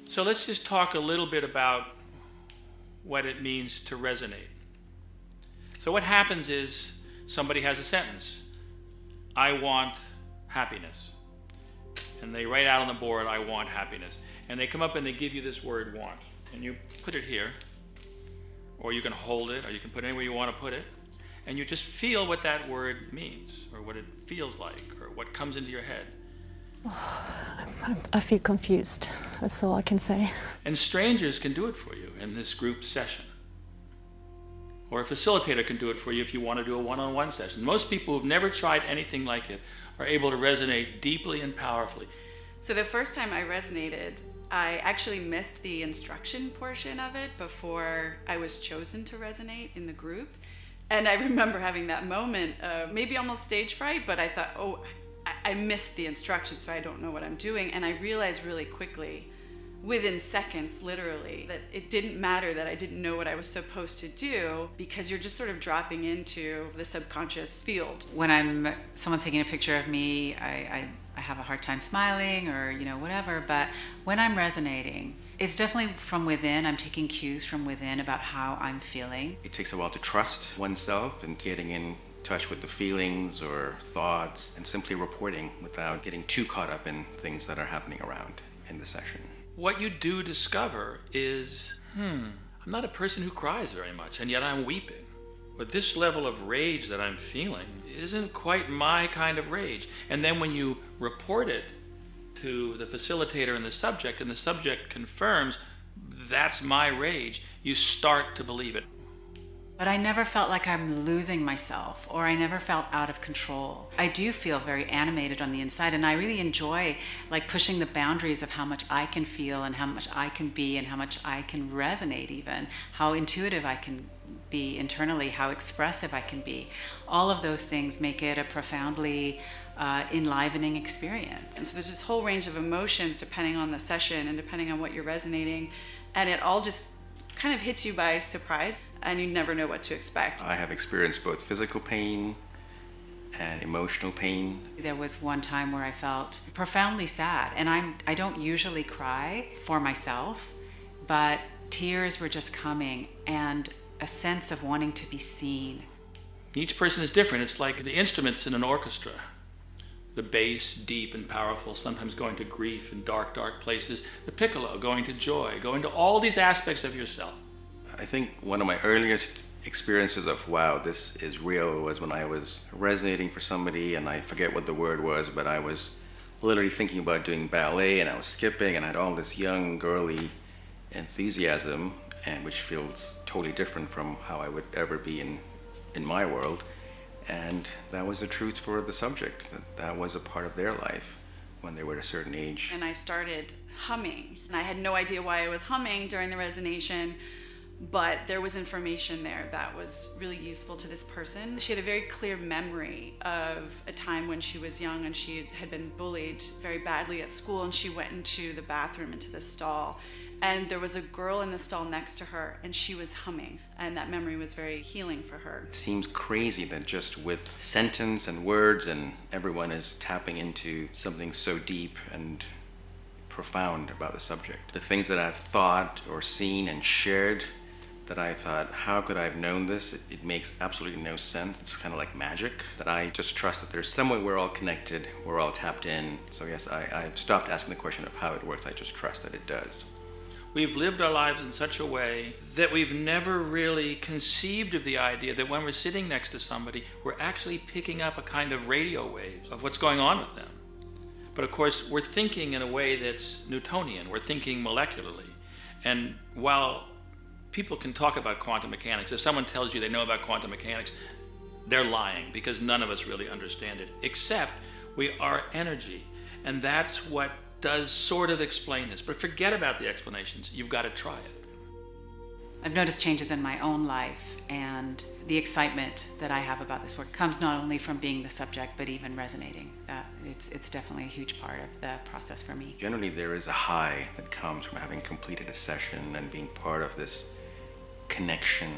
So let's just talk a little bit about what it means to resonate. So what happens is somebody has a sentence, I want happiness. And they write out on the board, I want happiness. And they come up and they give you this word want. And you put it here, or you can hold it, or you can put it anywhere you want to put it. And you just feel what that word means, or what it feels like, or what comes into your head. I feel confused, that's all I can say. And strangers can do it for you in this group session. Or a facilitator can do it for you if you want to do a one-on-one session. Most people who've never tried anything like it are able to resonate deeply and powerfully. So the first time I resonated, I actually missed the instruction portion of it before I was chosen to resonate in the group. And I remember having that moment, maybe almost stage fright, but I thought, oh, I missed the instructions, so I don't know what I'm doing. And I realized really quickly, within seconds, literally, that it didn't matter that I didn't know what I was supposed to do, because you're just sort of dropping into the subconscious field. When someone's taking a picture of me, I have a hard time smiling or, whatever, but when I'm resonating, it's definitely from within. I'm taking cues from within about how I'm feeling. It takes a while to trust oneself and getting in touch with the feelings or thoughts and simply reporting without getting too caught up in things that are happening around in the session. What you do discover is, I'm not a person who cries very much, and yet I'm weeping. But this level of rage that I'm feeling isn't quite my kind of rage. And then when you report it to the facilitator and the subject confirms that's my rage, you start to believe it. But I never felt like I'm losing myself, or I never felt out of control. I do feel very animated on the inside, and I really enjoy pushing the boundaries of how much I can feel and how much I can be and how much I can resonate even, how intuitive I can be internally, how expressive I can be. All of those things make it a profoundly enlivening experience. And so there's this whole range of emotions depending on the session and depending on what you're resonating, and it all just kind of hits you by surprise, and you never know what to expect. I have experienced both physical pain and emotional pain. There was one time where I felt profoundly sad, and I don't usually cry for myself, but tears were just coming, and a sense of wanting to be seen. Each person is different. It's like the instruments in an orchestra. The bass, deep and powerful, sometimes going to grief and dark, dark places. The piccolo, going to joy, going to all these aspects of yourself. I think one of my earliest experiences of, wow, this is real, was when I was resonating for somebody, and I forget what the word was, but I was literally thinking about doing ballet, and I was skipping, and I had all this young, girly enthusiasm, and which feels totally different from how I would ever be in my world. And that was the truth for the subject. That was a part of their life when they were at a certain age. And I started humming. And I had no idea why I was humming during the resonation, but there was information there that was really useful to this person. She had a very clear memory of a time when she was young and she had been bullied very badly at school, and she went into the bathroom, into the stall, and there was a girl in the stall next to her, and she was humming, and that memory was very healing for her. It seems crazy that just with sentence and words, and everyone is tapping into something so deep and profound about the subject. The things that I've thought or seen and shared that I thought, how could I have known this? It makes absolutely no sense. It's kind of like magic, that I just trust that there's some way we're all connected, we're all tapped in. So yes, I've stopped asking the question of how it works. I just trust that it does. We've lived our lives in such a way that we've never really conceived of the idea that when we're sitting next to somebody, we're actually picking up a kind of radio waves of what's going on with them. But of course, we're thinking in a way that's Newtonian. We're thinking molecularly. And while people can talk about quantum mechanics, if someone tells you they know about quantum mechanics, they're lying, because none of us really understand it, except we are energy. And that's what does sort of explain this. But forget about the explanations. You've got to try it. I've noticed changes in my own life, and the excitement that I have about this work comes not only from being the subject, but even resonating. It's definitely a huge part of the process for me. Generally, there is a high that comes from having completed a session and being part of this connection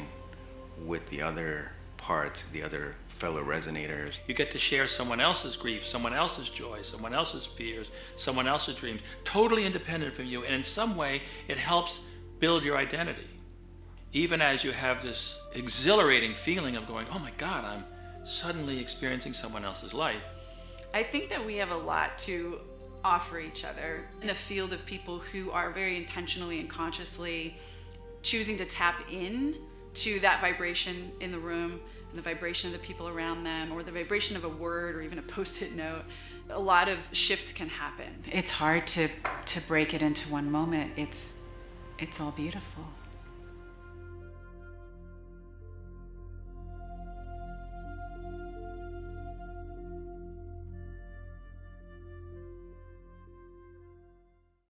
with the other parts, the other fellow resonators. You get to share someone else's grief, someone else's joy, someone else's fears, someone else's dreams, totally independent from you, and in some way it helps build your identity. Even as you have this exhilarating feeling of going, oh my God, I'm suddenly experiencing someone else's life. I think that we have a lot to offer each other in a field of people who are very intentionally and consciously choosing to tap in to that vibration in the room and the vibration of the people around them, or the vibration of a word or even a post-it note. A lot of shifts can happen. It's hard to break it into one moment. It's all beautiful.